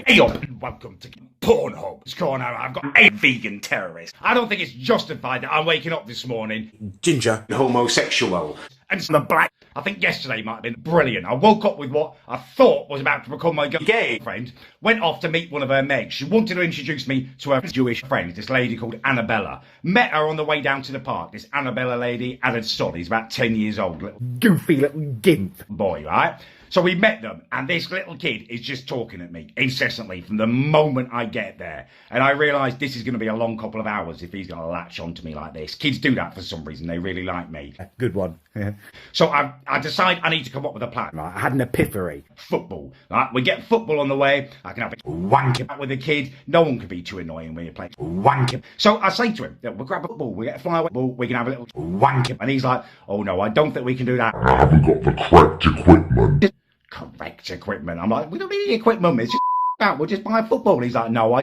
Hey up and welcome to Pornhub's Corner. I've got a vegan terrorist. I don't think it's justified that I'm waking up this morning ginger, homosexual, and some black. I think yesterday might have been brilliant. I woke up with what I thought was about to become my gay friend. Went off to meet one of her mates. She wanted to introduce me to her Jewish friend, this lady called Annabella. Met her on the way down to the park. This Annabella lady had a son. He's about 10 years old. Little goofy little gimp boy, right? So we met them, and this little kid is just talking at me incessantly from the moment I get there. And I realise this is going to be a long couple of hours if he's going to latch onto me like this. Kids do that for some reason. They really like me. Good one. Yeah. So I decide I need to come up with a plan. Right, I had an epiphany. Football. Right? We get football on the way. I can have a wank with a kid. No one can be too annoying when you play wank. So I say to him, we'll grab a ball. We get a flyaway ball. We can have a little wank. And he's like, oh no, I don't think we can do that. I haven't got the correct equipment. Correct equipment. I'm like, we don't need the equipment. It's just out. We'll just buy a football. He's like, no, I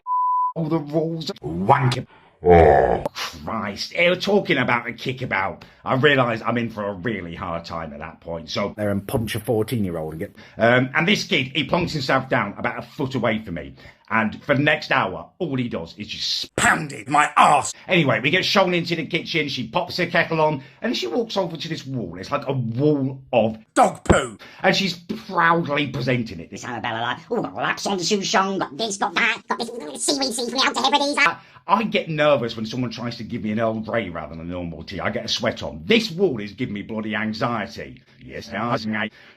all the rules. Wank. Oh, Christ. They were talking about a kickabout. I realise I'm in for a really hard time at that point. So There and punch a 14-year-old and get... and this kid, he plonks himself down about a foot away from me. And for the next hour, all he does is just pounded my arse. Anyway, we get shown into the kitchen. She pops her kettle on and she walks over to this wall. It's like a wall of dog poo. And she's proudly presenting it. This Annabella like, oh, got relax on the souchong, got this, got that, got this seaweed from the Outer Hebrides. I get nervous when someone tries to give me an Earl Grey rather than a normal tea. I get a sweat on. This wall is giving me bloody anxiety. Yes,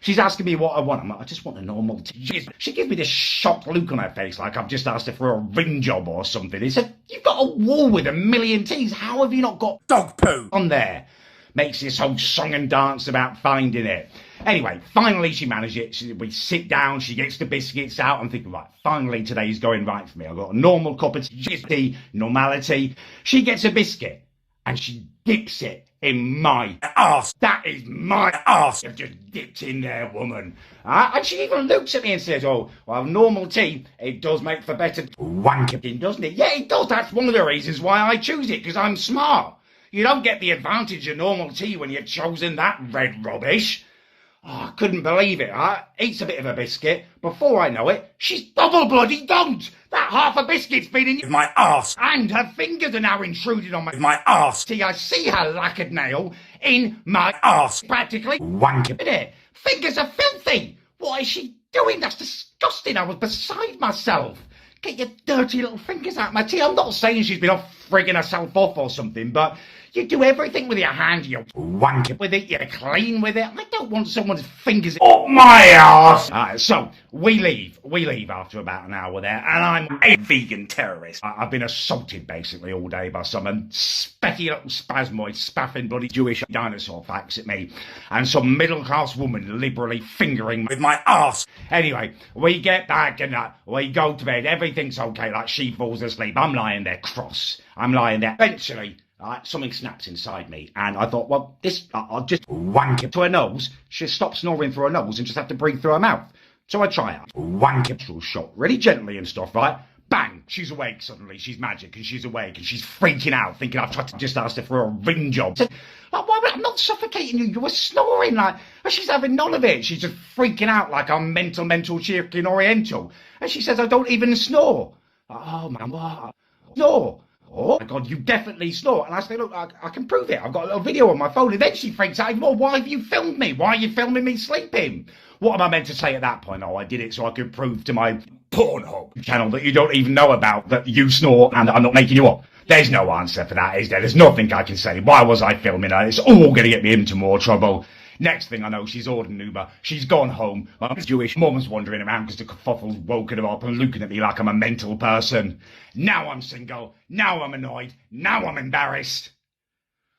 she's asking me what I want. I'm like, I just want a normal tea. She gives me this shocked look on her face like I've just asked her for a ring job or something. He said, you've got a wall with a million teas. How have you not got dog poo on there? Makes this whole song and dance about finding it. Anyway, finally she managed it. We sit down, she gets the biscuits out. I'm thinking, right, finally today's going right for me. I've got a normal cup of tea, normality. She gets a biscuit and she dips it in my arse. That is my arse. I've just dipped in there, woman. And she even looks at me and says, oh, well, normal tea, it does make for better wanking, doesn't it? Yeah, it does. That's one of the reasons why I choose it, because I'm smart. You don't get the advantage of normal tea when you've chosen that red rubbish. Oh, I couldn't believe it. I eats a bit of a biscuit. Before I know it, she's double bloody dunked. That half a biscuit's been in my arse. And her fingers are now intruded on my arse. See, I see her lacquered nail in my arse. Practically wanking it. Fingers are filthy. What is she doing? That's disgusting. I was beside myself. Get your dirty little fingers out of my tea. I'm not saying she's been off frigging herself off or something, but you do everything with your hand. You wank with it, you clean with it. I don't want someone's fingers up my ass. So we leave after about an hour there, and I'm a vegan terrorist. I've been assaulted basically all day by some specky little spasmoid spaffing bloody Jewish dinosaur facts at me, and some middle-class woman liberally fingering with my arse. Anyway, we get back and we go to bed. Everything's okay. Like she falls asleep. I'm lying there cross. I'm lying there. Eventually, something snaps inside me, and I thought, well, I'll just wank it to her nose. She'll stop snoring through her nose and just have to breathe through her mouth. So I try it. Wank it through a shot, really gently and stuff, right? Bang! She's awake suddenly. She's magic, and she's awake, and she's freaking out, thinking I've tried to just ask her for a ring job. I said, why, I'm not suffocating you. You were snoring, like. And she's having none of it. She's just freaking out like I'm mental chicken oriental. And she says, I don't even snore. Oh, man, what? Snore? Oh my God, you definitely snore. And I say, look, I can prove it. I've got a little video on my phone. And then she freaks out. Well, why have you filmed me? Why are you filming me sleeping? What am I meant to say at that point? Oh, I did it so I could prove to my Pornhub channel that you don't even know about that you snore and I'm not making you up. There's no answer for that, is there? There's nothing I can say. Why was I filming her? It's all going to get me into more trouble. Next thing I know, she's ordered an Uber. She's gone home. My Jewish mum's wandering around because the kerfuffle's woken her up and looking at me like I'm a mental person. Now I'm single. Now I'm annoyed. Now I'm embarrassed.